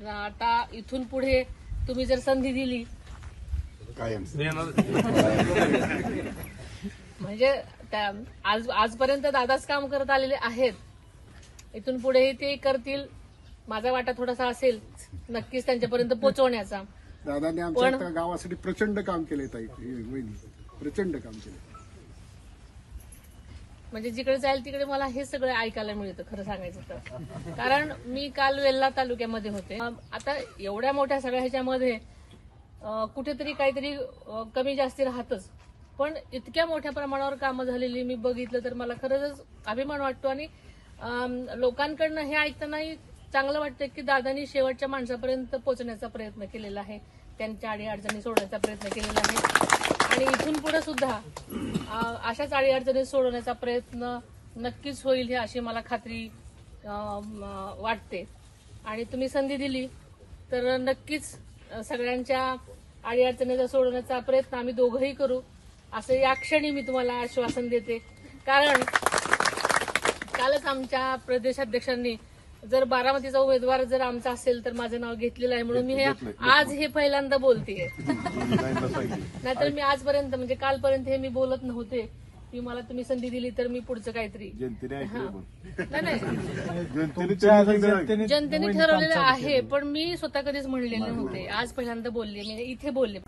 आता इथून पुढे तुम्ही जर संधी दिली कायम म्हणजे आजपर्यंत दादाच काम करत आलेले आहेत, इथून पुढेही ते करतील. माझा वाटा थोडासा असेल नक्कीच त्यांच्यापर्यंत पोहोचवण्याचा. दादाने आमच्या गावासाठी प्रचंड काम केले ताई, प्रचंड काम केले. म्हणजे जिकडे जाईल तिकडे मला हे सगळं ऐकायला मिळतं खरं सांगायचं तर. कारण मी काल वेल्हा तालुक्यामध्ये होते. आता एवढ्या मोठ्या सगळ्या ह्याच्यामध्ये कुठेतरी काहीतरी कमी जास्ती राहतच, पण इतक्या मोठ्या प्रमाणावर कामं झालेली मी बघितलं तर मला खरंच अभिमान वाटतो. आणि लोकांकडनं हे ऐकतानाही चांगलं वाटतं की दादांनी शेवटच्या माणसापर्यंत पोहोचण्याचा प्रयत्न केलेला आहे, त्यांच्या अडीअडचणी सोडण्याचा प्रयत्न केलेला आहे. आणि इथून पुढे सुद्धा अशाच अडीअडचणी सोडवण्याचा प्रयत्न नक्कीच होईल हे अशी मला खात्री वाटते. आणि तुम्ही संधी दिली तर नक्कीच सगळ्यांच्या अडीअडचणीचा सोडवण्याचा प्रयत्न आम्ही दोघंही करू, असं या क्षणी मी तुम्हाला आश्वासन देते. कारण कालच आमच्या प्रदेशाध्यक्षांनी जर बारामतीचा उमेदवार जर आमचा असेल तर माझं नाव घेतलेलं आहे, म्हणून मी आज हे पहिल्यांदा बोलतेय. नाहीतर मी आजपर्यंत म्हणजे कालपर्यंत हे मी बोलत नव्हते की मला तुम्ही संधी दिली तर मी पुढचं काहीतरी. जनतेने ठरवलेलं आहे, पण मी स्वतः कधीच म्हणलेले नव्हते. आज पहिल्यांदा बोलले, मी इथे बोलले.